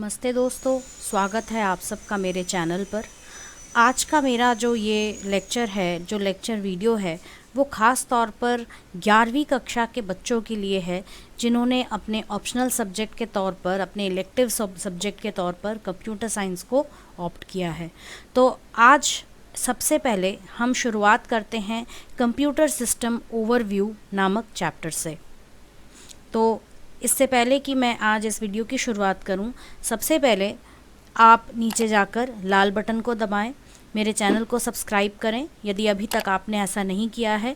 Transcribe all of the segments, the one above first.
नमस्ते दोस्तों, स्वागत है आप सबका मेरे चैनल पर। आज का मेरा जो ये लेक्चर है, जो लेक्चर वीडियो है, वो ख़ास तौर पर 11वीं कक्षा के बच्चों के लिए है जिन्होंने अपने ऑप्शनल सब्जेक्ट के तौर पर, अपने इलेक्टिव सब्जेक्ट के तौर पर कंप्यूटर साइंस को ऑप्ट किया है। तो आज सबसे पहले हम शुरुआत करते हैं कंप्यूटर सिस्टम ओवरव्यू नामक चैप्टर से। तो इससे पहले कि मैं आज इस वीडियो की शुरुआत करूं, सबसे पहले आप नीचे जाकर लाल बटन को दबाएं, मेरे चैनल को सब्सक्राइब करें यदि अभी तक आपने ऐसा नहीं किया है,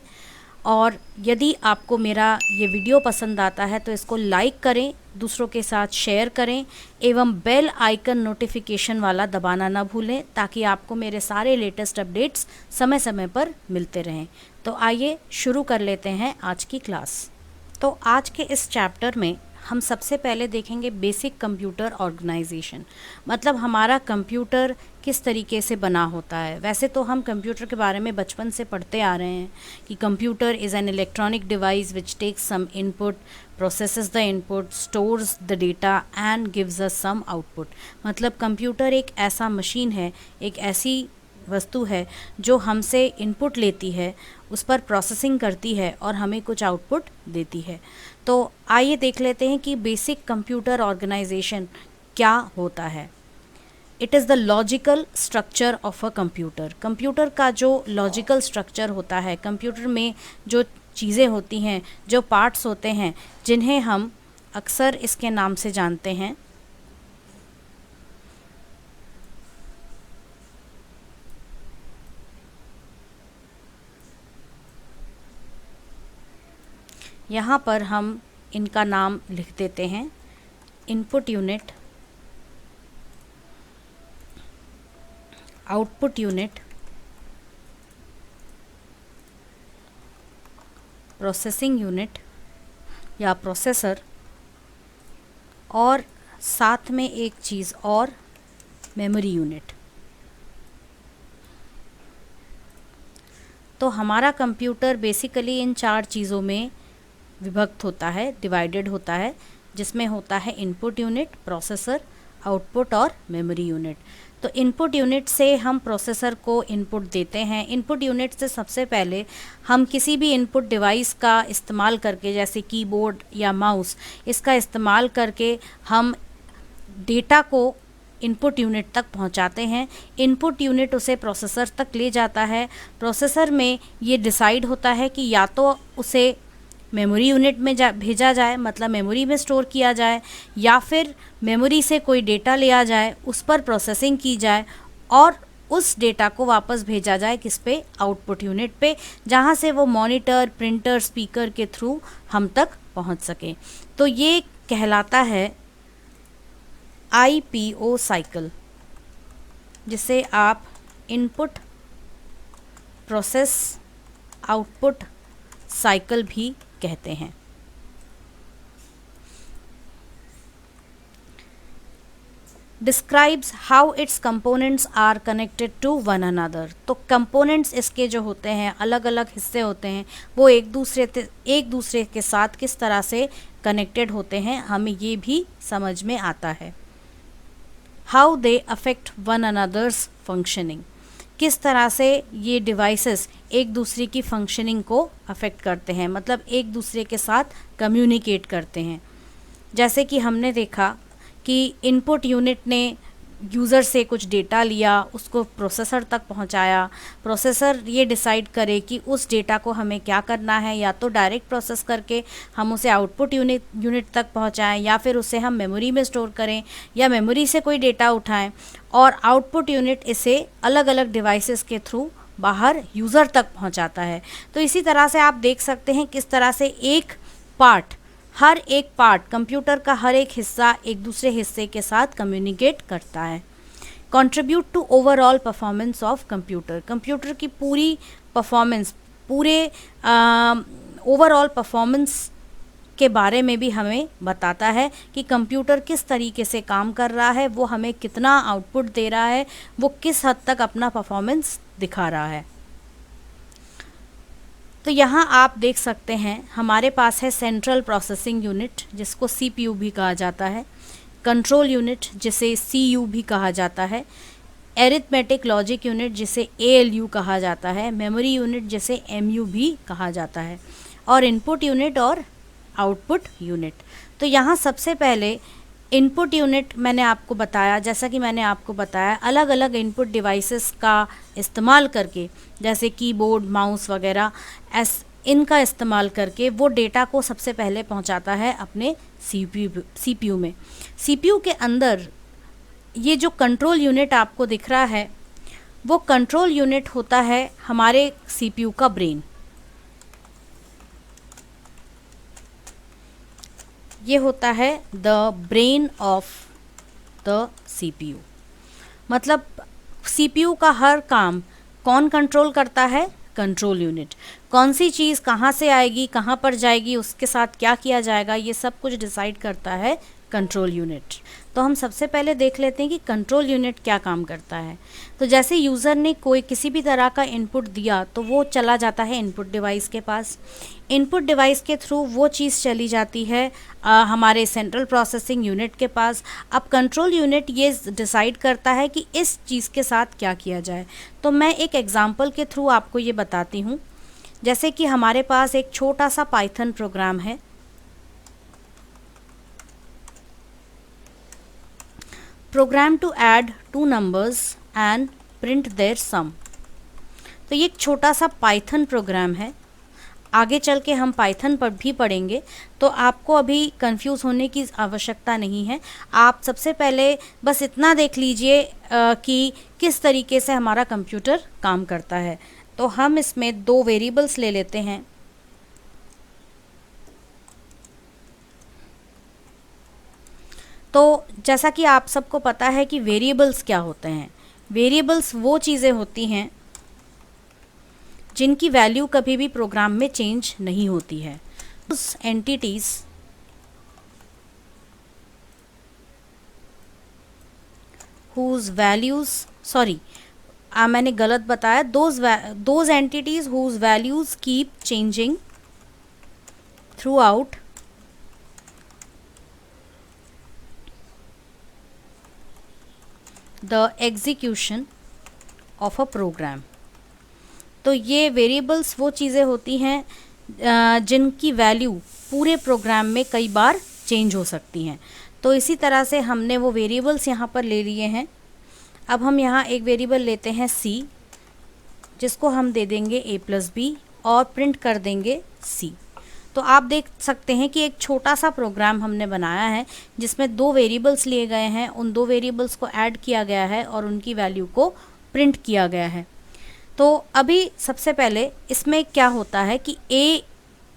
और यदि आपको मेरा ये वीडियो पसंद आता है तो इसको लाइक करें, दूसरों के साथ शेयर करें एवं बेल आइकन नोटिफिकेशन वाला दबाना ना भूलें ताकि आपको मेरे सारे लेटेस्ट अपडेट्स समय समय पर मिलते रहें। तो आइए शुरू कर लेते हैं आज की क्लास। तो आज के इस चैप्टर में हम सबसे पहले देखेंगे बेसिक कंप्यूटर ऑर्गेनाइजेशन, मतलब हमारा कंप्यूटर किस तरीके से बना होता है। वैसे तो हम कंप्यूटर के बारे में बचपन से पढ़ते आ रहे हैं कि computer is an electronic device which takes some input, processes the input, stores the data and gives us some output. मतलब कंप्यूटर एक ऐसा मशीन है, एक ऐसी वस्तु है जो हमसे इनपुट लेती है, उस पर प्रोसेसिंग करती है और हमें कुछ आउटपुट देती है। तो आइए देख लेते हैं कि बेसिक कंप्यूटर ऑर्गेनाइजेशन क्या होता है। It is the logical structure of a computer. Computer का जो लॉजिकल स्ट्रक्चर होता है, कंप्यूटर में जो चीज़ें होती हैं, जो पार्ट्स होते हैं, जिन्हें हम अक्सर इसके नाम से जानते हैं। यहाँ पर हम इनका नाम लिख देते हैं: input unit, output unit, processing unit या प्रोसेसर, और साथ में एक चीज़ और, मेमोरी यूनिट। तो हमारा कंप्यूटर बेसिकली इन चार चीज़ों में विभक्त होता है, डिवाइडेड होता है, जिसमें होता है इनपुट यूनिट, प्रोसेसर, आउटपुट और मेमोरी यूनिट। तो इनपुट यूनिट से हम प्रोसेसर को इनपुट देते हैं। इनपुट यूनिट से सबसे पहले हम किसी भी इनपुट डिवाइस का इस्तेमाल करके, जैसे कीबोर्ड या माउस, इसका इस्तेमाल करके हम डेटा को इनपुट यूनिट तक पहुंचाते हैं। इनपुट यूनिट उसे प्रोसेसर तक ले जाता है। प्रोसेसर में ये डिसाइड होता है कि या तो उसे मेमोरी यूनिट में भेजा जाए, मतलब मेमोरी में स्टोर किया जाए, या फिर मेमोरी से कोई डेटा लिया जाए, उस पर प्रोसेसिंग की जाए और उस डेटा को वापस भेजा जाए किस पे, आउटपुट यूनिट पे, जहाँ से वो मॉनिटर, प्रिंटर, स्पीकर के थ्रू हम तक पहुँच सके। तो ये कहलाता है IPO साइकिल, जिसे आप इनपुट प्रोसेस आउटपुट साइकिल भी कहते हैं। Describes how its components are connected to one another. तो कंपोनेंट्स इसके जो होते हैं, अलग अलग हिस्से होते हैं, वो एक दूसरे के साथ किस तरह से कनेक्टेड होते हैं, हमें ये भी समझ में आता है। How they affect one another's functioning, किस तरह से ये डिवाइसेस एक दूसरे की फंक्शनिंग को अफेक्ट करते हैं, मतलब एक दूसरे के साथ कम्युनिकेट करते हैं। जैसे कि हमने देखा कि इनपुट यूनिट ने यूज़र से कुछ डेटा लिया, उसको प्रोसेसर तक पहुंचाया। प्रोसेसर ये डिसाइड करे कि उस डेटा को हमें क्या करना है, या तो डायरेक्ट प्रोसेस करके हम उसे आउटपुट यूनिट तक पहुंचाएं, या फिर उसे हम मेमोरी में स्टोर करें, या मेमोरी से कोई डेटा उठाएं और आउटपुट यूनिट इसे अलग अलग डिवाइसेस के थ्रू बाहर यूज़र तक पहुंचाता है। तो इसी तरह से आप देख सकते हैं किस तरह से हर एक पार्ट, कंप्यूटर का हर एक हिस्सा एक दूसरे हिस्से के साथ कम्युनिकेट करता है। Contribute to overall performance of computer, computer की पूरी परफॉर्मेंस, पूरे ओवरऑल परफॉर्मेंस के बारे में भी हमें बताता है कि कंप्यूटर किस तरीके से काम कर रहा है, वो हमें कितना आउटपुट दे रहा है, वो किस हद तक अपना परफॉर्मेंस दिखा रहा है। तो यहाँ आप देख सकते हैं हमारे पास है सेंट्रल प्रोसेसिंग यूनिट, जिसको CPU भी कहा जाता है। कंट्रोल यूनिट जिसे CU भी कहा जाता है, एरिथमेटिक लॉजिक यूनिट जिसे ALU कहा जाता है, मेमोरी यूनिट जिसे MU भी कहा जाता है, और इनपुट यूनिट और आउटपुट यूनिट। तो यहाँ सबसे पहले इनपुट यूनिट मैंने आपको बताया, जैसा कि मैंने आपको बताया अलग अलग इनपुट डिवाइसेस का इस्तेमाल करके, जैसे कीबोर्ड, माउस वगैरह, इनका इस्तेमाल करके वो डेटा को सबसे पहले पहुंचाता है अपने CPU में। CPU के अंदर ये जो कंट्रोल यूनिट आपको दिख रहा है, वो कंट्रोल यूनिट होता है हमारे CPU का ब्रेन। ये होता है the brain of the CPU। मतलब CPU का हर काम कौन कंट्रोल करता है? Control unit. कौन सी चीज़ कहाँ से आएगी, कहाँ पर जाएगी, उसके साथ क्या किया जाएगा, ये सब कुछ डिसाइड करता है कंट्रोल यूनिट। तो हम सबसे पहले देख लेते हैं कि कंट्रोल यूनिट क्या काम करता है। तो जैसे यूज़र ने कोई किसी भी तरह का इनपुट दिया तो वो चला जाता है इनपुट डिवाइस के पास। इनपुट डिवाइस के थ्रू वो चीज़ चली जाती है हमारे सेंट्रल प्रोसेसिंग यूनिट के पास। अब कंट्रोल यूनिट ये डिसाइड करता है कि इस चीज़ के साथ क्या किया जाए। तो मैं एक एग्जांपल के थ्रू आपको ये बताती हूँ। जैसे कि हमारे पास एक छोटा सा पाइथन प्रोग्राम है। Program to add two numbers and print their sum. तो ये एक छोटा सा पाइथन प्रोग्राम है। आगे चल के हम पाइथन पर भी पढ़ेंगे, तो आपको अभी कंफ्यूज होने की आवश्यकता नहीं है। आप सबसे पहले बस इतना देख लीजिए कि किस तरीके से हमारा कंप्यूटर काम करता है। तो हम इसमें दो वेरिएबल्स ले लेते हैं। तो जैसा कि आप सबको पता है कि वेरिएबल्स क्या होते हैं। वेरिएबल्स वो चीज़ें होती हैं जिनकी वैल्यू कभी भी प्रोग्राम में चेंज नहीं होती है। उस एंटिटीज whose values, sorry, मैंने गलत बताया, those entities whose values keep changing throughout the execution of a program। तो ये वेरिएबल्स वो चीज़ें होती हैं जिनकी वैल्यू पूरे प्रोग्राम में कई बार चेंज हो सकती हैं। तो इसी तरह से हमने वो वेरिएबल्स यहाँ पर ले लिए हैं। अब हम यहाँ एक वेरिएबल लेते हैं C, जिसको हम दे देंगे a+b और प्रिंट कर देंगे C। तो आप देख सकते हैं कि एक छोटा सा प्रोग्राम हमने बनाया है जिसमें दो वेरिएबल्स लिए गए हैं, उन दो वेरिएबल्स को ऐड किया गया है और उनकी वैल्यू को प्रिंट किया गया है। तो अभी सबसे पहले इसमें क्या होता है कि a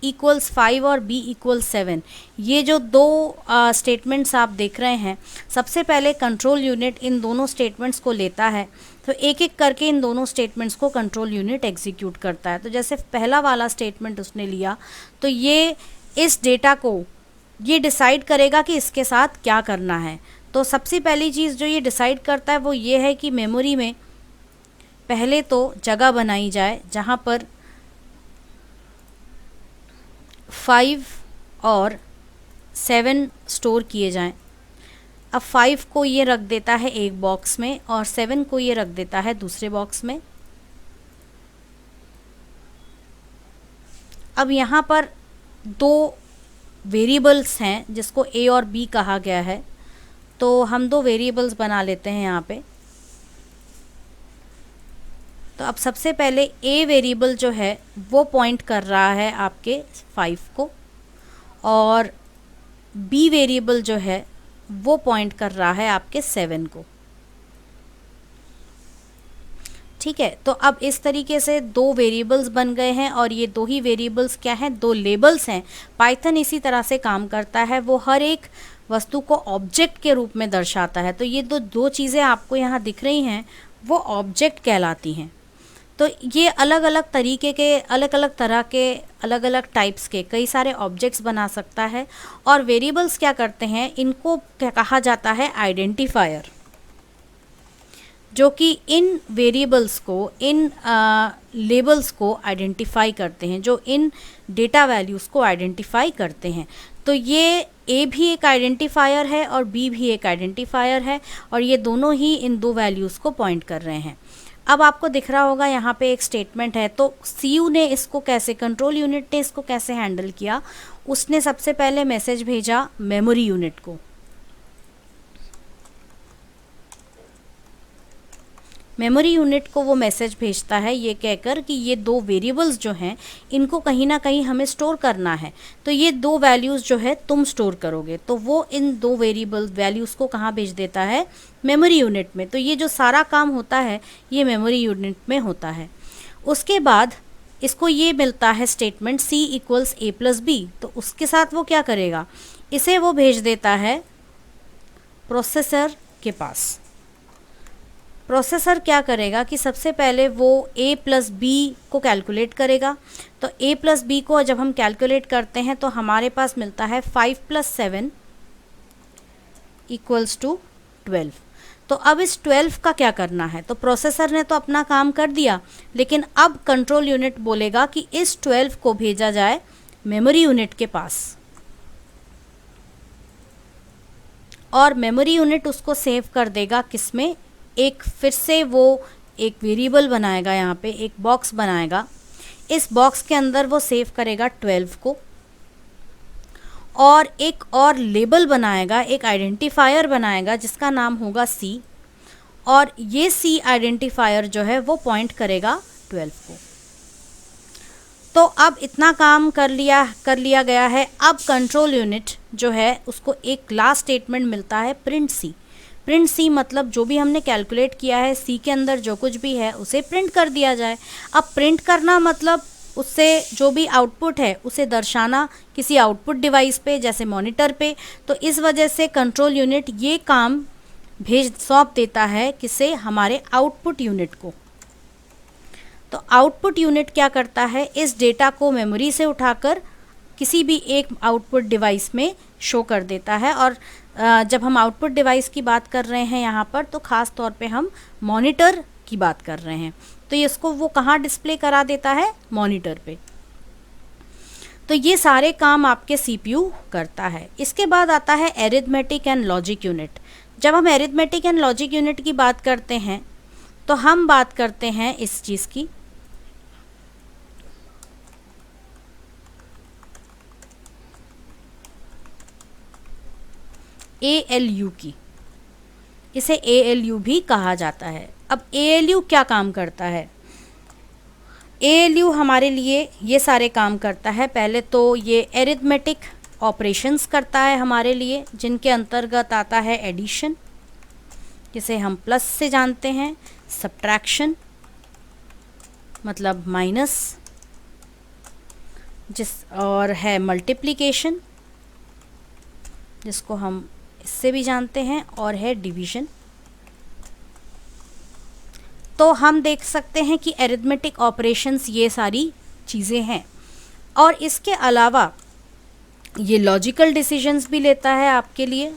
= 5 और b = 7, ये जो दो स्टेटमेंट्स आप देख रहे हैं, सबसे पहले कंट्रोल यूनिट इन दोनों स्टेटमेंट्स को लेता है। तो एक एक करके इन दोनों स्टेटमेंट्स को कंट्रोल यूनिट एग्जीक्यूट करता है। तो जैसे पहला वाला स्टेटमेंट उसने लिया, तो ये इस डेटा को ये डिसाइड करेगा कि इसके साथ क्या करना है। तो सबसे पहली चीज़ जो ये डिसाइड करता है वो ये है कि मेमोरी में पहले तो जगह बनाई जाए जहाँ पर 5 और 7 स्टोर किए जाएं। अब 5 को ये रख देता है एक बॉक्स में और 7 को ये रख देता है दूसरे बॉक्स में। अब यहाँ पर दो वेरिएबल्स हैं जिसको a और b कहा गया है, तो हम दो वेरिएबल्स बना लेते हैं यहाँ पे। तो अब सबसे पहले a वेरिएबल जो है वो पॉइंट कर रहा है आपके 5 को और b वेरिएबल जो है वो पॉइंट कर रहा है आपके 7 को। ठीक है, तो अब इस तरीके से दो वेरिएबल्स बन गए हैं और ये दो ही वेरिएबल्स क्या हैं? दो लेबल्स हैं। पाइथन इसी तरह से काम करता है, वो हर एक वस्तु को ऑब्जेक्ट के रूप में दर्शाता है। तो ये दो चीज़ें आपको यहाँ दिख रही हैं वो ऑब्जेक्ट कहलाती हैं। तो ये अलग अलग तरीके के, अलग अलग तरह के, अलग अलग टाइप्स के कई सारे ऑब्जेक्ट्स बना सकता है। और वेरिएबल्स क्या करते हैं, इनको क्या कहा जाता है? आइडेंटिफायर, जो कि इन वेरिएबल्स को, इन लेबल्स को आइडेंटिफाई करते हैं, जो इन डेटा वैल्यूज़ को आइडेंटिफाई करते हैं। तो ये ए भी एक आइडेंटिफायर है और बी भी एक आइडेंटिफायर है, और ये दोनों ही इन दो वैल्यूज़ को पॉइंट कर रहे हैं। अब आपको दिख रहा होगा यहाँ पे एक स्टेटमेंट है, तो सीयू ने इसको कैसे, कंट्रोल यूनिट ने इसको कैसे हैंडल किया। उसने सबसे पहले मैसेज भेजा मेमोरी यूनिट को। मेमोरी यूनिट को वो मैसेज भेजता है ये कहकर कि ये दो वेरिएबल्स जो हैं इनको कहीं ना कहीं हमें स्टोर करना है, तो ये दो वैल्यूज़ जो है तुम स्टोर करोगे। तो वो इन दो वेरिएबल वैल्यूज़ को कहाँ भेज देता है, मेमोरी यूनिट में। तो ये जो सारा काम होता है ये मेमोरी यूनिट में होता है। उसके बाद इसको ये मिलता है statement C equals A plus B, तो उसके साथ वो क्या करेगा, इसे वो भेज देता है प्रोसेसर के पास। प्रोसेसर क्या करेगा कि सबसे पहले वो a प्लस बी को कैलकुलेट करेगा। तो a प्लस बी को जब हम कैलकुलेट करते हैं तो हमारे पास मिलता है 5 प्लस 7 इक्वल्स टू 12। तो अब इस 12 का क्या करना है, तो प्रोसेसर ने तो अपना काम कर दिया, लेकिन अब कंट्रोल यूनिट बोलेगा कि इस 12 को भेजा जाए मेमोरी यूनिट के पास, और मेमोरी यूनिट उसको सेव कर देगा किसमें, एक फिर से वो एक वेरिएबल बनाएगा, यहाँ पे एक बॉक्स बनाएगा। इस बॉक्स के अंदर वो सेव करेगा 12 को, और एक और लेबल बनाएगा, एक आइडेंटिफायर बनाएगा जिसका नाम होगा C, और ये C आइडेंटिफायर जो है वो पॉइंट करेगा 12 को। तो अब इतना काम कर लिया गया है। अब कंट्रोल यूनिट जो है उसको एक लास्ट स्टेटमेंट मिलता है प्रिंट C। प्रिंट C मतलब जो भी हमने कैलकुलेट किया है C के अंदर जो कुछ भी है उसे प्रिंट कर दिया जाए। अब प्रिंट करना मतलब उससे जो भी आउटपुट है उसे दर्शाना किसी आउटपुट डिवाइस पे, जैसे मॉनिटर पे। तो इस वजह से कंट्रोल यूनिट ये काम सौंप देता है किसे, हमारे आउटपुट यूनिट को। तो आउटपुट यूनिट क्या करता है, इस डेटा को मेमोरी से उठाकर किसी भी एक आउटपुट डिवाइस में शो कर देता है। और जब हम आउटपुट डिवाइस की बात कर रहे हैं यहाँ पर, तो ख़ास तौर पे हम मॉनिटर की बात कर रहे हैं। तो इसको वो कहाँ डिस्प्ले करा देता है, मॉनिटर पे। तो ये सारे काम आपके सीपीयू करता है। इसके बाद आता है एरिथमेटिक एंड लॉजिक यूनिट। जब हम एरिथमेटिक एंड लॉजिक यूनिट की बात करते हैं तो हम बात करते हैं इस चीज़ की, ALU की। इसे ALU भी कहा जाता है। अब ALU क्या काम करता है, ALU हमारे लिए ये सारे काम करता है। पहले तो ये एरिथमेटिक ऑपरेशंस करता है हमारे लिए, जिनके अंतर्गत आता है एडिशन, जिसे हम प्लस से जानते हैं, सब्ट्रैक्शन मतलब माइनस, और है मल्टीप्लिकेशन जिसको हम इससे भी जानते हैं, और है डिवीज़न। तो हम देख सकते हैं कि एरिथमेटिक ऑपरेशंस ये सारी चीज़ें हैं। और इसके अलावा ये लॉजिकल डिसीजंस भी लेता है आपके लिए।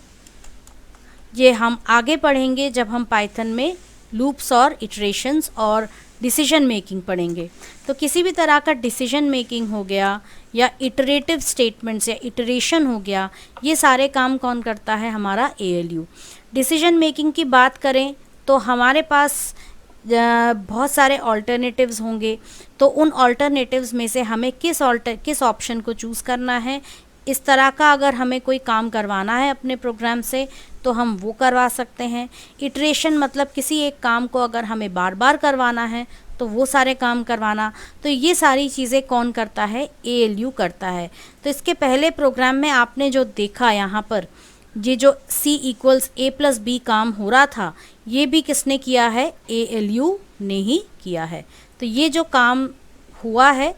ये हम आगे पढ़ेंगे जब हम पाइथन में लूप्स और इटरेशंस और डिसीजन मेकिंग पढ़ेंगे। तो किसी भी तरह का डिसीजन मेकिंग हो गया या इटरेटिव स्टेटमेंट्स या इटरेशन हो गया, ये सारे काम कौन करता है, हमारा ALU। डिसीजन मेकिंग की बात करें तो हमारे पास बहुत सारे ऑल्टरनेटिव्स होंगे। तो उन ऑल्टरनेटिव्स में से हमें किस ऑप्शन को चूज़ करना है, इस तरह का अगर हमें कोई काम करवाना है अपने प्रोग्राम से तो हम वो करवा सकते हैं। इटरेशन मतलब किसी एक काम को अगर हमें बार बार करवाना है तो वो सारे काम करवाना। तो ये सारी चीज़ें कौन करता है, ALU करता है। तो इसके पहले प्रोग्राम में आपने जो देखा यहाँ पर, ये जो C equals A plus B काम हो रहा था, ये भी किसने किया है, ALU ने ही किया है। तो ये जो काम हुआ है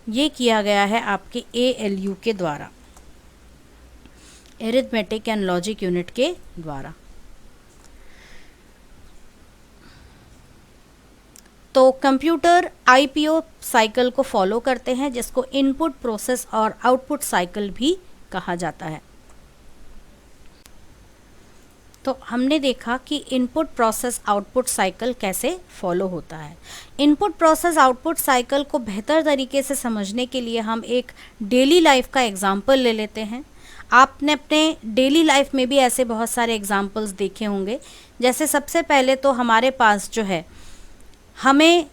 ये किया गया है आपके ALU के द्वारा, एरिथमेटिक एंड लॉजिक यूनिट के द्वारा। तो कंप्यूटर IPO साइकिल को फॉलो करते हैं, जिसको इनपुट, प्रोसेस और आउटपुट साइकिल भी कहा जाता है। तो हमने देखा कि इनपुट प्रोसेस आउटपुट साइकिल कैसे फॉलो होता है। इनपुट प्रोसेस आउटपुट साइकिल को बेहतर तरीके से समझने के लिए हम एक डेली लाइफ का एग्जांपल ले लेते हैं। आपने अपने डेली लाइफ में भी ऐसे बहुत सारे एग्जांपल्स देखे होंगे। जैसे सबसे पहले तो हमारे पास जो है, हमें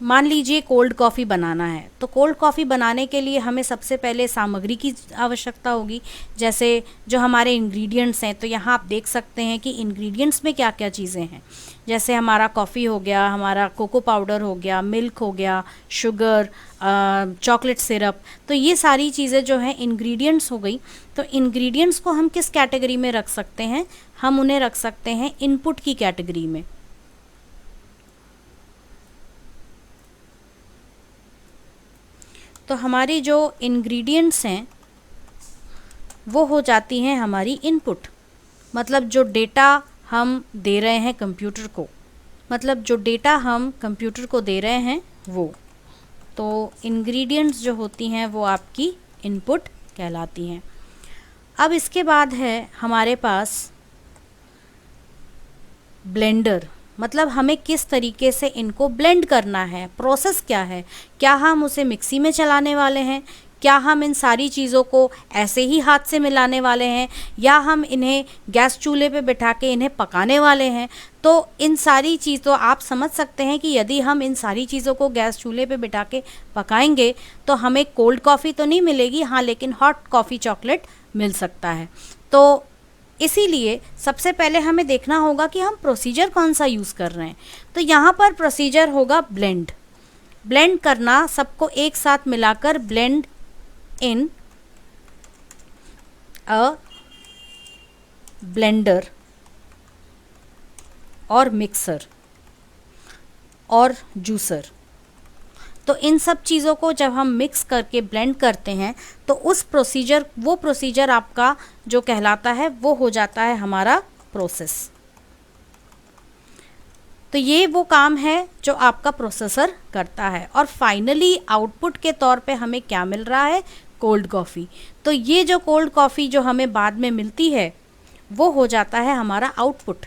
मान लीजिए कोल्ड कॉफ़ी बनाना है, तो कोल्ड कॉफ़ी बनाने के लिए हमें सबसे पहले सामग्री की आवश्यकता होगी, जैसे जो हमारे इंग्रेडिएंट्स हैं। तो यहाँ आप देख सकते हैं कि इंग्रेडिएंट्स में क्या क्या चीज़ें हैं। जैसे हमारा कॉफ़ी हो गया, हमारा कोको पाउडर हो गया, मिल्क हो गया, शुगर, चॉकलेट सिरप। तो ये सारी चीज़ें जो हैं इंग्रेडिएंट्स हो गई। तो इंग्रेडिएंट्स को हम किस कैटेगरी में रख सकते हैं? हम उन्हें रख सकते हैं इनपुट की कैटेगरी में। तो हमारी जो इंग्रेडिएंट्स हैं वो हो जाती हैं हमारी इनपुट, मतलब जो डेटा हम दे रहे हैं कंप्यूटर को, मतलब जो डेटा हम कंप्यूटर को दे रहे हैं वो। तो इंग्रेडिएंट्स जो होती हैं वो आपकी इनपुट कहलाती हैं। अब इसके बाद है हमारे पास ब्लेंडर, मतलब हमें किस तरीके से इनको ब्लेंड करना है, प्रोसेस क्या है। क्या हम उसे मिक्सी में चलाने वाले हैं, क्या हम इन सारी चीज़ों को ऐसे ही हाथ से मिलाने वाले हैं, या हम इन्हें गैस चूल्हे पे बिठा के इन्हें पकाने वाले हैं। तो इन सारी चीज़ों आप समझ सकते हैं कि यदि हम इन सारी चीज़ों को गैस चूल्हे पे बिठा के पकाएंगे तो हमें कोल्ड कॉफ़ी तो नहीं मिलेगी, हाँ, लेकिन हॉट कॉफ़ी चॉकलेट मिल सकता है। तो इसीलिए सबसे पहले हमें देखना होगा कि हम प्रोसीजर कौन सा यूज़ कर रहे हैं। तो यहाँ पर प्रोसीजर होगा ब्लेंड। ब्लेंड करना, सबको एक साथ मिलाकर, ब्लेंड इन अ ब्लेंडर और मिक्सर और जूसर। तो इन सब चीज़ों को जब हम मिक्स करके ब्लेंड करते हैं तो वो प्रोसीजर आपका जो कहलाता है वो हो जाता है हमारा प्रोसेस। तो ये वो काम है जो आपका प्रोसेसर करता है। और फाइनली आउटपुट के तौर पे हमें क्या मिल रहा है? Cold coffee. तो ये जो कोल्ड कॉफ़ी जो हमें बाद में मिलती है वो हो जाता है हमारा आउटपुट,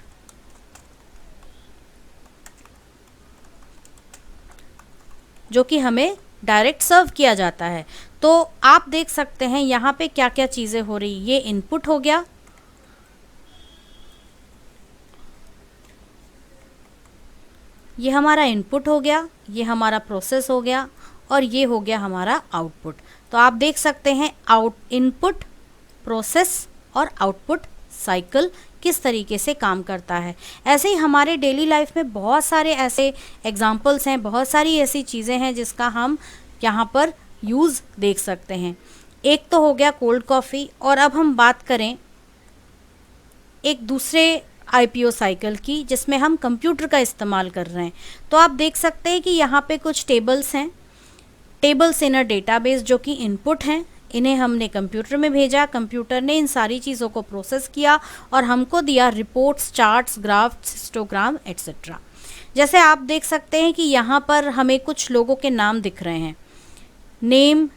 जो कि हमें डायरेक्ट सर्व किया जाता है। तो आप देख सकते हैं यहाँ पे क्या क्या चीज़ें हो रही। ये इनपुट हो गया, ये हमारा इनपुट हो गया, ये हमारा प्रोसेस हो गया, और ये हो गया हमारा आउटपुट। तो आप देख सकते हैं इनपुट, प्रोसेस और आउटपुट साइकिल किस तरीके से काम करता है। ऐसे ही हमारे डेली लाइफ में बहुत सारे ऐसे एग्जाम्पल्स हैं, बहुत सारी ऐसी चीज़ें हैं जिसका हम यहाँ पर यूज़ देख सकते हैं। एक तो हो गया कोल्ड कॉफ़ी, और अब हम बात करें एक दूसरे आईपीओ साइकिल की जिसमें हम कंप्यूटर का इस्तेमाल कर रहे हैं। तो आप देख सकते हैं कि यहाँ पे कुछ टेबल्स हैं, टेबल्स इन अ डेटाबेस, जो कि इनपुट हैं। इन्हें हमने कंप्यूटर में भेजा, कंप्यूटर ने इन सारी चीज़ों को प्रोसेस किया और हमको दिया reports, charts, graphs, histogram etcetera. जैसे आप देख सकते हैं कि यहाँ पर हमें कुछ लोगों के नाम दिख रहे हैं। नेम,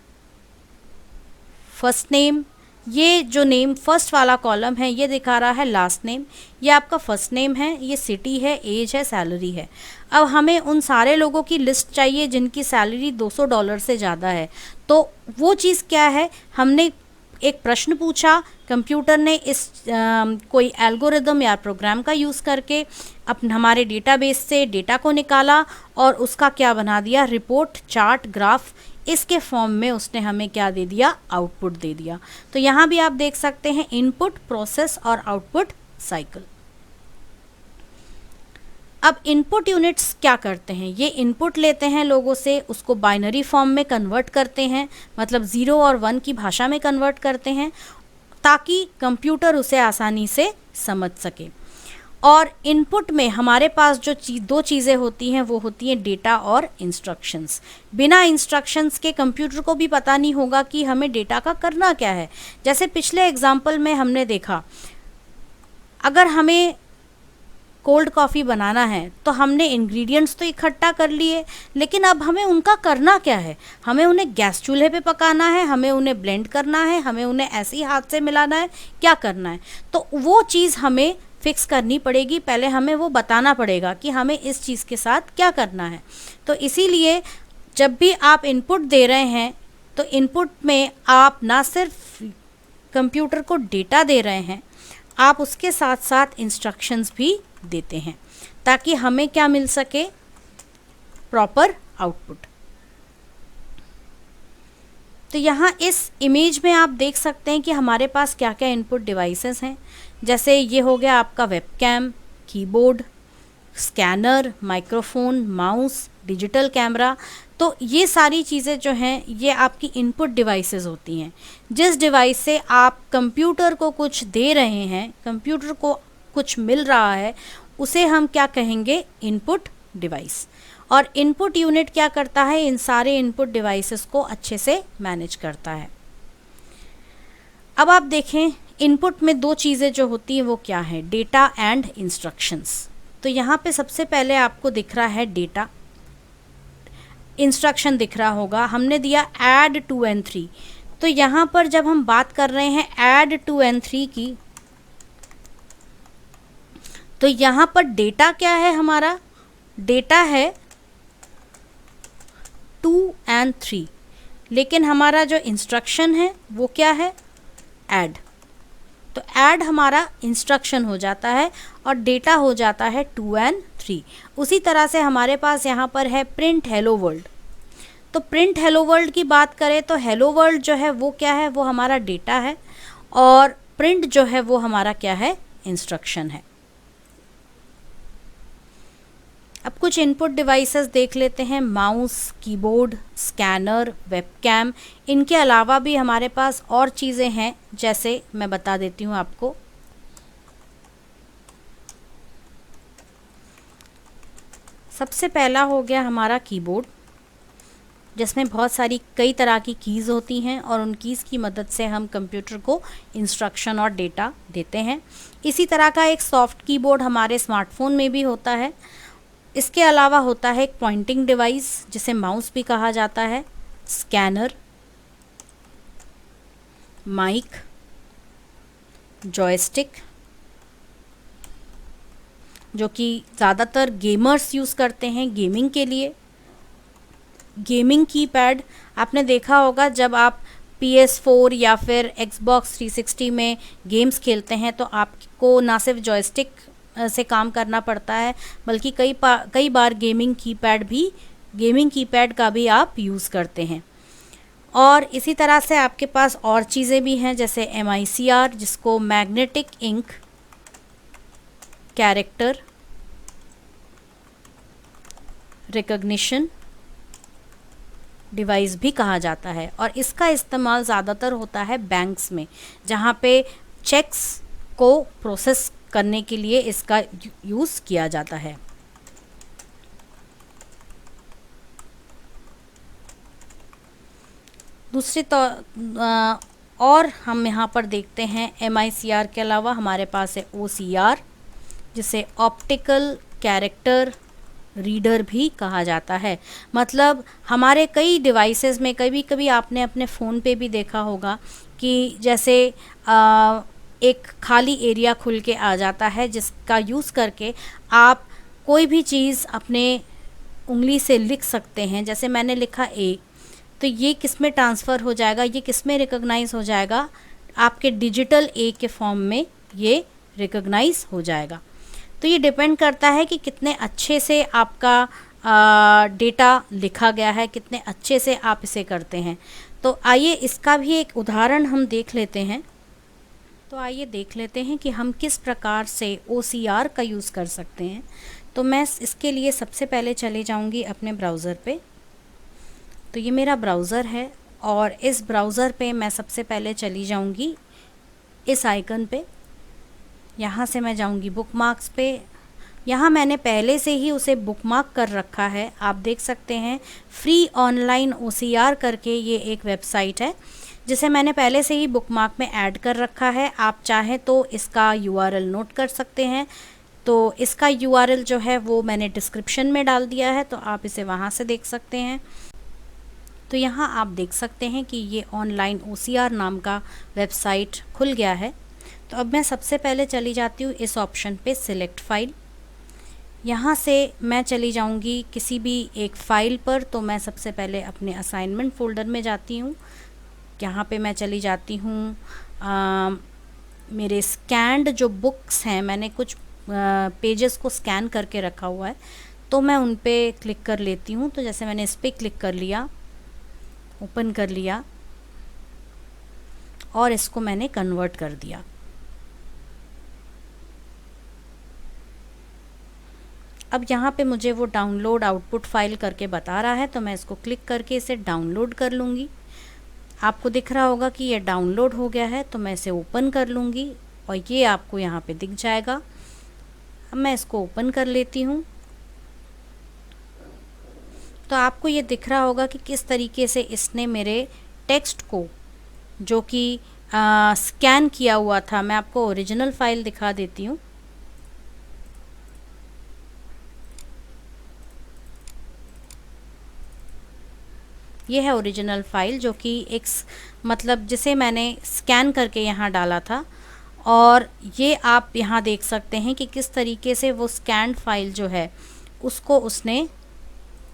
फर्स्ट नेम, ये जो नेम फर्स्ट वाला कॉलम है ये दिखा रहा है लास्ट नेम। ये आपका फर्स्ट नेम है, ये सिटी है, एज है, सैलरी है। अब हमें उन सारे लोगों की लिस्ट चाहिए जिनकी सैलरी $200 से ज़्यादा है। तो वो चीज़ क्या है, हमने एक प्रश्न पूछा, कंप्यूटर ने कोई एल्गोरिदम या प्रोग्राम का यूज़ करके हमारे डेटाबेस से डेटा को निकाला और उसका क्या बना दिया, रिपोर्ट, चार्ट, ग्राफ, इसके फॉर्म में उसने हमें क्या दे दिया, आउटपुट दे दिया। तो यहाँ भी आप देख सकते हैं इनपुट, प्रोसेस और आउटपुट साइकिल। अब इनपुट यूनिट्स क्या करते हैं, ये इनपुट लेते हैं लोगों से, उसको बाइनरी फॉर्म में कन्वर्ट करते हैं, मतलब 0 और 1 की भाषा में कन्वर्ट करते हैं ताकि कंप्यूटर उसे आसानी से समझ सके। और इनपुट में हमारे पास जो दो चीज़ें होती हैं वो होती हैं डेटा और इंस्ट्रक्शंस। बिना इंस्ट्रक्शंस के कंप्यूटर को भी पता नहीं होगा कि हमें डेटा का करना क्या है। जैसे पिछले एग्जाम्पल में हमने देखा, अगर हमें कोल्ड कॉफ़ी बनाना है तो हमने इंग्रेडिएंट्स तो इकट्ठा कर लिए, लेकिन अब हमें उनका करना क्या है। हमें उन्हें गैस चूल्हे पे पकाना है, हमें उन्हें ब्लेंड करना है, हमें उन्हें ऐसे ही हाथ से मिलाना है, क्या करना है। तो वो चीज़ हमें फिक्स करनी पड़ेगी, पहले हमें वो बताना पड़ेगा कि हमें इस चीज़ के साथ क्या करना है। तो इसीलिए जब भी आप इनपुट दे रहे हैं तो इनपुट में आप ना सिर्फ कंप्यूटर को डेटा दे रहे हैं, आप उसके साथ साथ इंस्ट्रक्शंस भी देते हैं ताकि हमें क्या मिल सके, प्रॉपर आउटपुट। तो यहाँ इस इमेज में आप देख सकते हैं कि हमारे पास क्या क्या इनपुट डिवाइसेस हैं। जैसे ये हो गया आपका webcam, keyboard, scanner, microphone, mouse, digital camera. तो ये सारी चीज़ें जो हैं ये आपकी इनपुट डिवाइसेस होती हैं। जिस डिवाइस से आप कंप्यूटर को कुछ दे रहे हैं, कंप्यूटर को कुछ मिल रहा है, उसे हम क्या कहेंगे, इनपुट डिवाइस। और इनपुट यूनिट क्या करता है, इन सारे इनपुट डिवाइसेस को अच्छे से मैनेज करता है। अब आप देखें इनपुट में दो चीज़ें जो होती हैं वो क्या है, डेटा एंड इंस्ट्रक्शंस। तो यहाँ पे सबसे पहले आपको दिख रहा है डेटा, इंस्ट्रक्शन दिख रहा होगा, हमने दिया ऐड 2 and 3। तो यहाँ पर जब हम बात कर रहे हैं ऐड 2 and 3 की, तो यहाँ पर डेटा क्या है, हमारा डेटा है 2 and 3, लेकिन हमारा जो इंस्ट्रक्शन है वो क्या है, ऐड। तो ऐड हमारा इंस्ट्रक्शन हो जाता है और डेटा हो जाता है 2 and 3। उसी तरह से हमारे पास यहाँ पर है प्रिंट हेलो वर्ल्ड। तो प्रिंट हेलो वर्ल्ड की बात करें तो हेलो वर्ल्ड जो है वो क्या है, वो हमारा डेटा है और प्रिंट जो है वो हमारा क्या है, इंस्ट्रक्शन है। अब कुछ इनपुट डिवाइसेस देख लेते हैं, माउस, कीबोर्ड, स्कैनर, वेबकैम। इनके अलावा भी हमारे पास और चीज़ें हैं, जैसे मैं बता देती हूँ आपको। सबसे पहला हो गया हमारा कीबोर्ड, जिसमें बहुत सारी कई तरह की कीज़ होती हैं और उन कीज़ की मदद से हम कंप्यूटर को इंस्ट्रक्शन और डेटा देते हैं। इसी तरह का एक सॉफ्ट कीबोर्ड हमारे स्मार्टफोन में भी होता है। इसके अलावा होता है एक पॉइंटिंग डिवाइस जिसे माउस भी कहा जाता है, स्कैनर, माइक, जॉयस्टिक, जो कि ज़्यादातर गेमर्स यूज़ करते हैं गेमिंग के लिए, गेमिंग कीपैड। आपने देखा होगा जब आप PS4 या फिर Xbox 360 में गेम्स खेलते हैं तो आपको ना सिर्फ जॉयस्टिक से काम करना पड़ता है, बल्कि कई बार गेमिंग कीपैड का भी आप यूज़ करते हैं। और इसी तरह से आपके पास और चीज़ें भी हैं, जैसे MICR, जिसको magnetic ink character recognition device भी कहा जाता है। और इसका इस्तेमाल ज़्यादातर होता है बैंक्स में, जहाँ पे चेक्स को प्रोसेस करने के लिए इसका यूज़ किया जाता है। दूसरी तो और हम यहाँ पर देखते हैं MICR के अलावा हमारे पास है OCR, जिसे ऑप्टिकल कैरेक्टर रीडर भी कहा जाता है। मतलब हमारे कई डिवाइसेस में कभी कभी आपने अपने फ़ोन पे भी देखा होगा कि जैसे एक खाली एरिया खुल के आ जाता है, जिसका यूज़ करके आप कोई भी चीज़ अपने उंगली से लिख सकते हैं। जैसे मैंने लिखा A, तो ये किस में ट्रांसफ़र हो जाएगा, ये किस में रिकॉग्नाइज़ हो जाएगा, आपके डिजिटल A के फॉर्म में ये रिकॉग्नाइज़ हो जाएगा। तो ये डिपेंड करता है कि कितने अच्छे से आपका डेटा लिखा गया है, कितने अच्छे से आप इसे करते हैं। तो आइए इसका भी एक उदाहरण हम देख लेते हैं। तो आइए देख लेते हैं कि हम किस प्रकार से OCR का यूज़ कर सकते हैं। तो मैं इसके लिए सबसे पहले चले जाऊंगी अपने ब्राउज़र पे। तो ये मेरा ब्राउज़र है और इस ब्राउज़र पे मैं सबसे पहले चली जाऊंगी इस आइकन पे। यहाँ से मैं जाऊंगी बुकमार्क्स पे। यहाँ मैंने पहले से ही उसे बुकमार्क कर रखा है, आप देख सकते हैं। फ्री ऑनलाइन OCR करके ये एक वेबसाइट है जिसे मैंने पहले से ही बुकमार्क में ऐड कर रखा है। आप चाहें तो इसका URL नोट कर सकते हैं। तो इसका URL जो है वो मैंने डिस्क्रिप्शन में डाल दिया है, तो आप इसे वहाँ से देख सकते हैं। तो यहाँ आप देख सकते हैं कि ये ऑनलाइन OCR नाम का वेबसाइट खुल गया है। तो अब मैं सबसे पहले चली जाती हूँ इस ऑप्शन पे सिलेक्ट फाइल। यहाँ से मैं चली जाऊँगी किसी भी एक फ़ाइल पर। तो मैं सबसे पहले अपने असाइनमेंट फ़ोल्डर में जाती हूँ। यहाँ पे मैं चली जाती हूँ मेरे स्कैन्ड जो बुक्स हैं, मैंने कुछ पेजेस को स्कैन करके रखा हुआ है, तो मैं उन पे क्लिक कर लेती हूँ। तो जैसे मैंने इस पर क्लिक कर लिया, ओपन कर लिया और इसको मैंने कन्वर्ट कर दिया। अब यहाँ पे मुझे वो डाउनलोड आउटपुट फाइल करके बता रहा है, तो मैं इसको क्लिक करके इसे डाउनलोड कर लूँगी। आपको दिख रहा होगा कि ये डाउनलोड हो गया है, तो मैं इसे ओपन कर लूँगी और ये आपको यहाँ पे दिख जाएगा। अब मैं इसको ओपन कर लेती हूँ। तो आपको ये दिख रहा होगा कि किस तरीके से इसने मेरे टेक्स्ट को, जो कि स्कैन किया हुआ था, मैं आपको ओरिजिनल फाइल दिखा देती हूँ। ये है ओरिजिनल फाइल, जो कि एक मतलब जिसे मैंने स्कैन करके यहाँ डाला था। और ये आप यहाँ देख सकते हैं कि किस तरीके से वो स्कैन फाइल जो है उसको उसने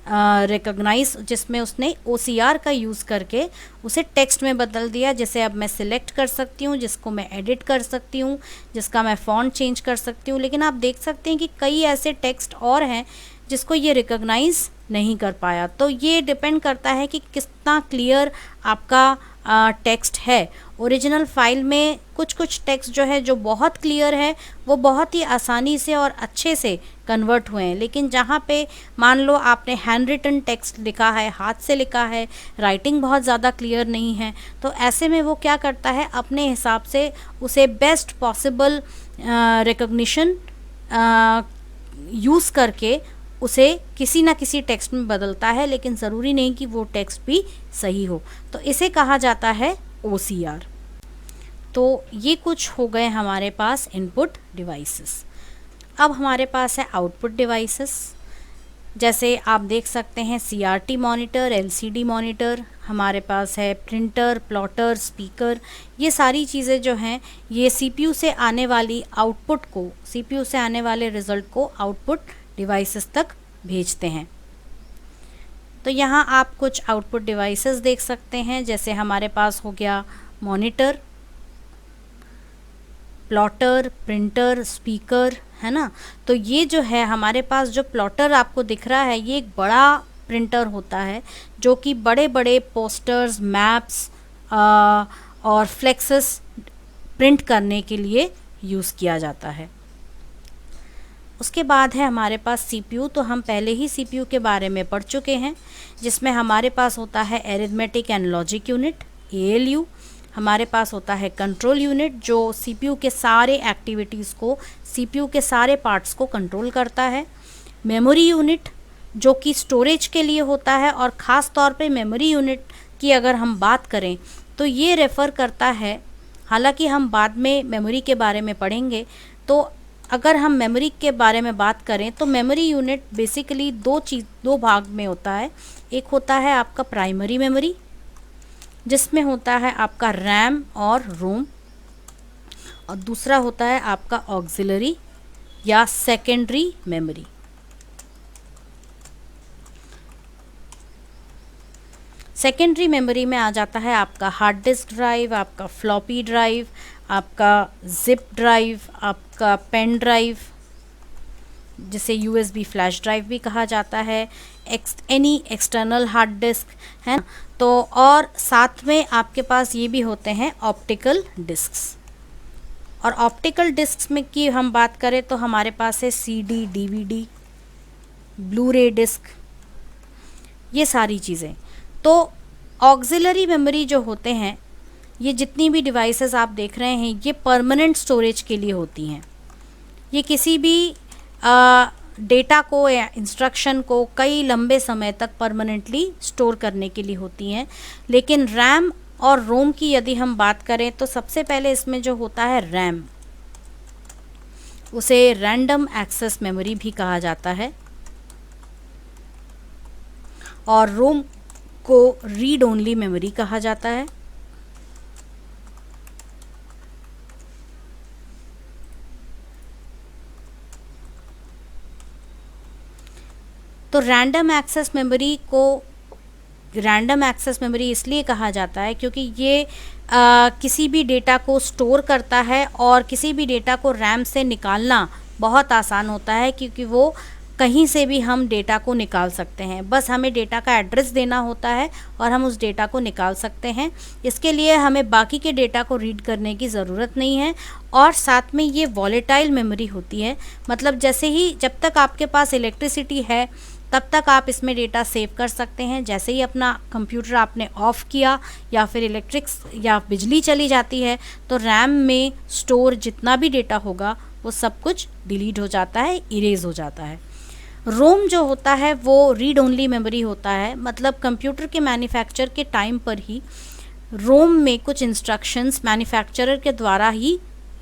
रिकॉग्नाइज, जिसमें उसने OCR का यूज़ करके उसे टेक्स्ट में बदल दिया, जिसे अब मैं सिलेक्ट कर सकती हूँ, जिसको मैं एडिट कर सकती हूँ, जिसका मैं फ़ॉन्ट चेंज कर सकती हूँ। लेकिन आप देख सकते हैं कि कई ऐसे टेक्स्ट और हैं जिसको ये रिकॉग्नाइज नहीं कर पाया। तो ये डिपेंड करता है कि कितना क्लियर आपका टेक्स्ट है। ओरिजिनल फाइल में कुछ कुछ टेक्स्ट जो है जो बहुत क्लियर है, वो बहुत ही आसानी से और अच्छे से कन्वर्ट हुए हैं। लेकिन जहाँ पे मान लो आपने हैंड रिटन टेक्स्ट लिखा है, हाथ से लिखा है, राइटिंग बहुत ज़्यादा क्लियर नहीं है, तो ऐसे में वो क्या करता है, अपने हिसाब से उसे बेस्ट पॉसिबल रिकॉग्निशन यूज़ करके उसे किसी ना किसी टेक्स्ट में बदलता है। लेकिन ज़रूरी नहीं कि वो टेक्स्ट भी सही हो। तो इसे कहा जाता है OCR। तो ये कुछ हो गए हमारे पास इनपुट डिवाइसेस। अब हमारे पास है आउटपुट डिवाइसेस। जैसे आप देख सकते हैं CRT मॉनिटर, LCD मॉनिटर, हमारे पास है प्रिंटर, प्लॉटर, स्पीकर। ये सारी चीज़ें जो हैं ये CPU से आने वाली आउटपुट को, CPU से आने वाले रिज़ल्ट को आउटपुट डिवाइसेस तक भेजते हैं। तो यहाँ आप कुछ आउटपुट डिवाइसेस देख सकते हैं। जैसे हमारे पास हो गया मॉनिटर, प्लॉटर, प्रिंटर, स्पीकर, है ना। तो ये जो है हमारे पास जो प्लॉटर आपको दिख रहा है, ये एक बड़ा प्रिंटर होता है जो कि बड़े बड़े पोस्टर्स, मैप्स और फ्लेक्सेस प्रिंट करने के लिए यूज़ किया जाता है। उसके बाद है हमारे पास CPU। तो हम पहले ही CPU के बारे में पढ़ चुके हैं, जिसमें हमारे पास होता है arithmetic and logic unit, ALU। हमारे पास होता है कंट्रोल यूनिट, जो CPU के सारे एक्टिविटीज़ को, CPU के सारे पार्ट्स को कंट्रोल करता है। मेमोरी यूनिट, जो कि स्टोरेज के लिए होता है, और ख़ास तौर पे मेमोरी यूनिट की अगर हम बात करें तो ये रेफ़र करता है, हालांकि हम बाद में मेमोरी के बारे में पढ़ेंगे। तो अगर हम मेमोरी के बारे में बात करें तो मेमोरी यूनिट बेसिकली दो भाग में होता है। एक होता है आपका प्राइमरी मेमोरी, जिसमें होता है आपका रैम और रोम, और दूसरा होता है आपका ऑक्सिलरी या सेकेंडरी मेमोरी। सेकेंडरी मेमोरी में आ जाता है आपका हार्ड डिस्क ड्राइव, आपका फ्लॉपी ड्राइव, आपका जिप ड्राइव, आपका पेन ड्राइव, जिसे USB फ्लैश ड्राइव भी कहा जाता है, एनी एक्सटर्नल हार्ड डिस्क, है ना। तो और साथ में आपके पास ये भी होते हैं ऑप्टिकल डिस्क्स। और ऑप्टिकल डिस्क्स में की हम बात करें तो हमारे पास है CD, DVD, ब्लू रे डिस्क, ये सारी चीज़ें। तो ऑक्सिलरी मेमोरी जो होते हैं, ये जितनी भी डिवाइसेस आप देख रहे हैं, ये परमानेंट स्टोरेज के लिए होती हैं। ये किसी भी डेटा को या इंस्ट्रक्शन को कई लंबे समय तक परमानेंटली स्टोर करने के लिए होती हैं। लेकिन रैम और रोम की यदि हम बात करें तो सबसे पहले इसमें जो होता है रैम, उसे रैंडम एक्सेस मेमोरी भी कहा जाता है, और रोम को रीड ओनली मेमोरी कहा जाता है। तो रैंडम एक्सेस मेमोरी को रैंडम एक्सेस मेमोरी इसलिए कहा जाता है क्योंकि ये किसी भी डेटा को स्टोर करता है और किसी भी डेटा को रैम से निकालना बहुत आसान होता है, क्योंकि वो कहीं से भी हम डेटा को निकाल सकते हैं। बस हमें डेटा का एड्रेस देना होता है और हम उस डेटा को निकाल सकते हैं। इसके लिए हमें बाकी के डेटा को रीड करने की ज़रूरत नहीं है। और साथ में ये वॉलेटाइल मेमोरी होती है, मतलब जैसे ही जब तक आपके पास इलेक्ट्रिसिटी है तब तक आप इसमें डेटा सेव कर सकते हैं। जैसे ही अपना कंप्यूटर आपने ऑफ़ किया या फिर इलेक्ट्रिक्स या बिजली चली जाती है तो रैम में स्टोर जितना भी डेटा होगा वो सब कुछ डिलीट हो जाता है, इरेज हो जाता है। रोम जो होता है वो रीड ओनली मेमोरी होता है, मतलब कंप्यूटर के मैन्युफैक्चर के टाइम पर ही रोम में कुछ इंस्ट्रक्शंस मैन्युफैक्चरर के द्वारा ही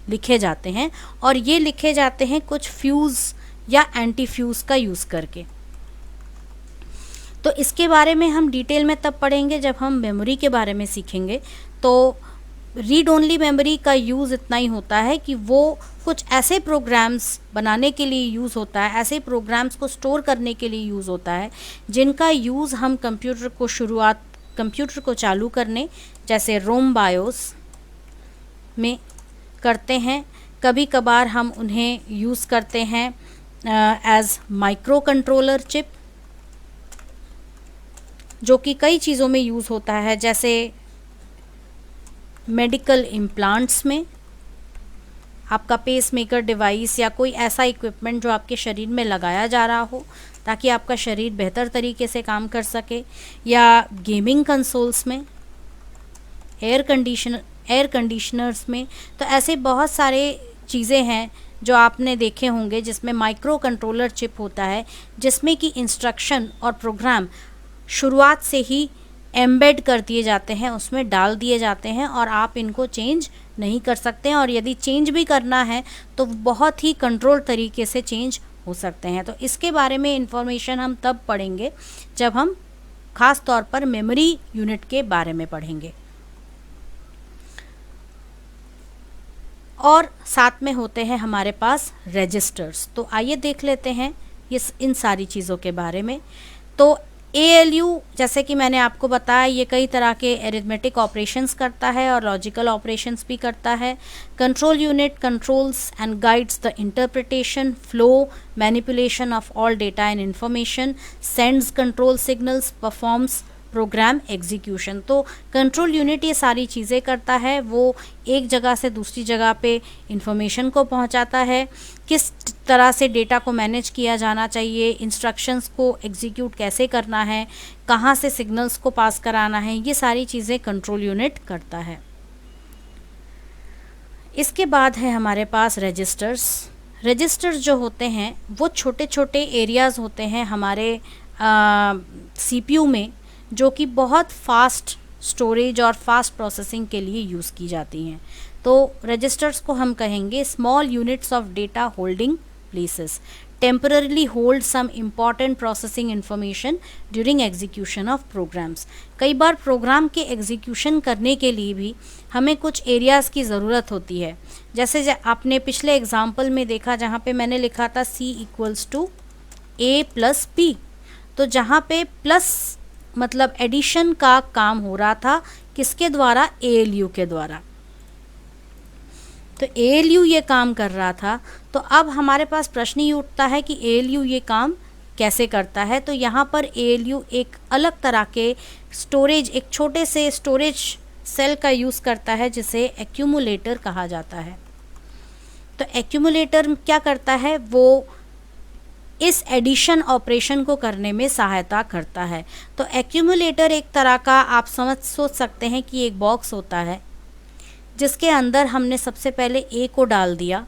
लिखे जाते हैं और ये लिखे जाते हैं कुछ फ्यूज़ या एंटी फ्यूज़ का यूज़ करके। तो इसके बारे में हम डिटेल में तब पढ़ेंगे जब हम मेमोरी के बारे में सीखेंगे। तो रीड ओनली मेमोरी का यूज़ इतना ही होता है कि वो कुछ ऐसे प्रोग्राम्स बनाने के लिए यूज़ होता है, ऐसे प्रोग्राम्स को स्टोर करने के लिए यूज़ होता है जिनका यूज़ हम कंप्यूटर को चालू करने जैसे रोम बायोस में करते हैं। कभी कभार हम उन्हें यूज़ करते हैं एज माइक्रो कंट्रोलर चिप, जो कि कई चीज़ों में यूज़ होता है, जैसे मेडिकल इम्प्लांट्स में, आपका पेसमेकर डिवाइस या कोई ऐसा इक्विपमेंट जो आपके शरीर में लगाया जा रहा हो ताकि आपका शरीर बेहतर तरीके से काम कर सके, या गेमिंग कंसोल्स में, एयर कंडीशनर्स में। तो ऐसे बहुत सारे चीज़ें हैं जो आपने देखे होंगे जिसमें माइक्रो कंट्रोलर चिप होता है, जिसमें कि इंस्ट्रक्शन और प्रोग्राम शुरुआत से ही एम्बेड कर दिए जाते हैं, उसमें डाल दिए जाते हैं और आप इनको चेंज नहीं कर सकते हैं। और यदि चेंज भी करना है तो बहुत ही कंट्रोल तरीके से चेंज हो सकते हैं। तो इसके बारे में इंफॉर्मेशन हम तब पढ़ेंगे जब हम ख़ास तौर पर मेमोरी यूनिट के बारे में पढ़ेंगे। और साथ में होते हैं हमारे पास रजिस्टर्स। तो आइए देख लेते हैं इन सारी चीज़ों के बारे में। तो ALU, जैसे कि मैंने आपको बताया, ये कई तरह के एरिथमेटिक ऑपरेशंस करता है और लॉजिकल ऑपरेशंस भी करता है। Control unit controls and guides the interpretation, flow, manipulation of all data and information, sends control signals, performs program execution. तो कंट्रोल यूनिट ये सारी चीज़ें करता है, वो एक जगह से दूसरी जगह पे इंफॉर्मेशन को पहुंचाता है, किस तरह से डेटा को मैनेज किया जाना चाहिए, इंस्ट्रक्शंस को एग्जीक्यूट कैसे करना है, कहाँ से सिग्नल्स को पास कराना है, ये सारी चीज़ें कंट्रोल यूनिट करता है। इसके बाद है हमारे पास रजिस्टर्स। रजिस्टर्स जो होते हैं वो छोटे छोटे एरियाज़ होते हैं हमारे CPU में, जो कि बहुत फास्ट स्टोरेज और फास्ट प्रोसेसिंग के लिए यूज़ की जाती हैं। तो रजिस्टर्स को हम कहेंगे small units of data holding places, temporarily hold some important processing information during execution of programs. कई बार प्रोग्राम के एग्जीक्यूशन करने के लिए भी हमें कुछ एरियाज़ की ज़रूरत होती है। जैसे आपने पिछले एग्जाम्पल में देखा जहाँ पे मैंने लिखा था C = A+P, तो जहाँ पे प्लस मतलब एडिशन का काम हो रहा था, किसके द्वारा? ALU के द्वारा। तो ALU ये काम कर रहा था। तो अब हमारे पास प्रश्न ये उठता है कि ALU ये काम कैसे करता है। तो यहाँ पर ALU एक अलग तरह के स्टोरेज, एक छोटे से स्टोरेज सेल का यूज़ करता है जिसे एक्यूमुलेटर कहा जाता है। तो एक्यूमुलेटर क्या करता है? वो इस एडिशन ऑपरेशन को करने में सहायता करता है। तो एक्यूमुलेटर एक तरह का आप सोच सकते हैं कि एक बॉक्स होता है जिसके अंदर हमने सबसे पहले A को डाल दिया।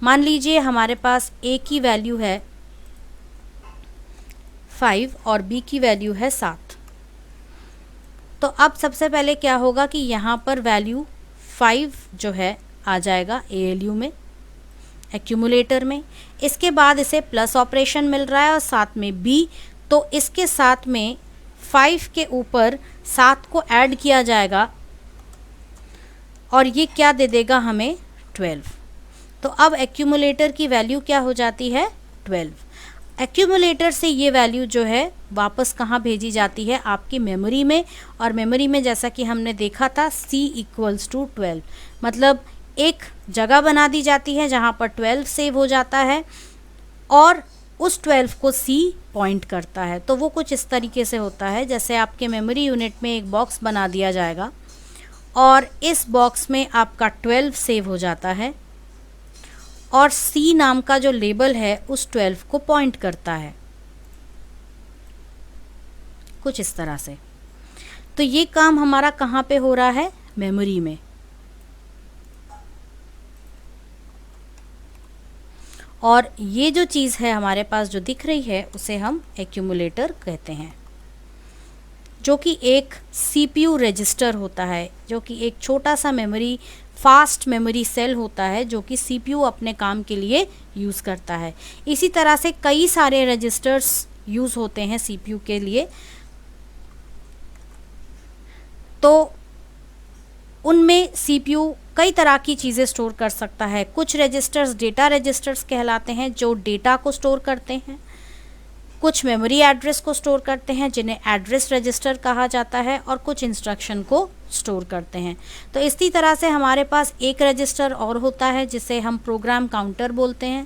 मान लीजिए हमारे पास A की वैल्यू है 5 और B की वैल्यू है 7। तो अब सबसे पहले क्या होगा कि यहाँ पर वैल्यू 5 जो है आ जाएगा ALU में, एक्यूमुलेटर में। इसके बाद इसे प्लस ऑपरेशन मिल रहा है और साथ में B, तो इसके साथ में 5 के ऊपर 7 को ऐड किया जाएगा और ये क्या दे देगा हमें? 12। तो अब एक्यूमुलेटर की वैल्यू क्या हो जाती है? 12। एक्यूमुलेटर से ये वैल्यू जो है वापस कहाँ भेजी जाती है, आपकी मेमोरी में। और मेमोरी में जैसा कि हमने देखा था C = 12, मतलब एक जगह बना दी जाती है जहाँ पर 12 सेव हो जाता है और उस 12 को C पॉइंट करता है। तो वो कुछ इस तरीके से होता है जैसे आपके मेमोरी यूनिट में एक बॉक्स बना दिया जाएगा और इस बॉक्स में आपका 12 सेव हो जाता है और C नाम का जो लेबल है उस 12 को पॉइंट करता है, कुछ इस तरह से। तो ये काम हमारा कहाँ पे हो रहा है, मेमोरी में। और ये जो चीज़ है हमारे पास जो दिख रही है उसे हम एक्यूमुलेटर कहते हैं, जो कि एक CPU रजिस्टर होता है, जो कि एक छोटा सा मेमोरी, फास्ट मेमोरी सेल होता है जो कि CPU अपने काम के लिए यूज़ करता है। इसी तरह से कई सारे रजिस्टर्स यूज़ होते हैं CPU के लिए, तो उनमें CPU कई तरह की चीज़ें स्टोर कर सकता है। कुछ रजिस्टर्स डेटा रजिस्टर्स कहलाते हैं जो डेटा को स्टोर करते हैं, कुछ मेमोरी एड्रेस को स्टोर करते हैं जिन्हें एड्रेस रजिस्टर कहा जाता है, और कुछ इंस्ट्रक्शन को स्टोर करते हैं। तो इसी तरह से हमारे पास एक रजिस्टर और होता है जिसे हम प्रोग्राम काउंटर बोलते हैं।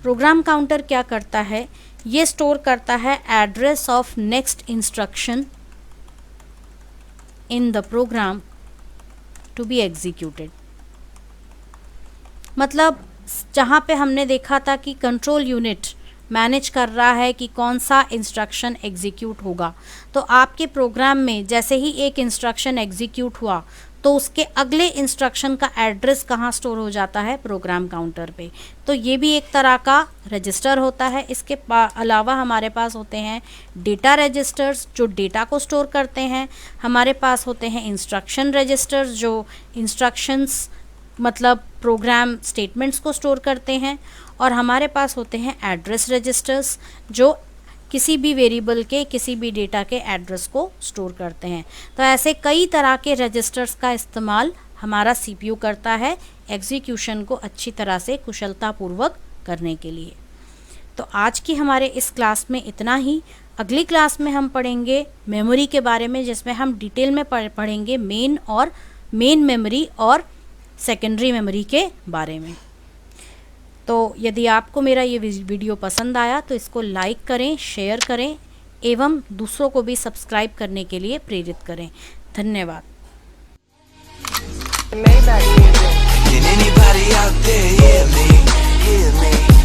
प्रोग्राम काउंटर क्या करता है, ये स्टोर करता है address of next instruction in the program to be executed. मतलब जहाँ पे हमने देखा था कि कंट्रोल यूनिट मैनेज कर रहा है कि कौन सा इंस्ट्रक्शन एग्जीक्यूट होगा, तो आपके प्रोग्राम में जैसे ही एक इंस्ट्रक्शन एग्जीक्यूट हुआ तो उसके अगले इंस्ट्रक्शन का एड्रेस कहाँ स्टोर हो जाता है, प्रोग्राम काउंटर पे। तो ये भी एक तरह का रजिस्टर होता है। इसके अलावा हमारे पास होते हैं डेटा रजिस्टर्स जो डेटा को स्टोर करते हैं, हमारे पास होते हैं इंस्ट्रक्शन रजिस्टर्स जो इंस्ट्रक्शंस मतलब प्रोग्राम स्टेटमेंट्स को स्टोर करते हैं, और हमारे पास होते हैं एड्रेस रजिस्टर्स जो किसी भी वेरिएबल के, किसी भी डेटा के एड्रेस को स्टोर करते हैं। तो ऐसे कई तरह के रजिस्टर्स का इस्तेमाल हमारा CPU करता है एग्जीक्यूशन को अच्छी तरह से कुशलतापूर्वक करने के लिए। तो आज की हमारे इस क्लास में इतना ही। अगली क्लास में हम पढ़ेंगे मेमोरी के बारे में, जिसमें हम डिटेल में पढ़ेंगे मेन मेमोरी और सेकेंडरी मेमोरी के बारे में। तो यदि आपको मेरा ये वीडियो पसंद आया तो इसको लाइक करें, शेयर करें एवं दूसरों को भी सब्सक्राइब करने के लिए प्रेरित करें। धन्यवाद। Can anybody out there hear me? Hear me?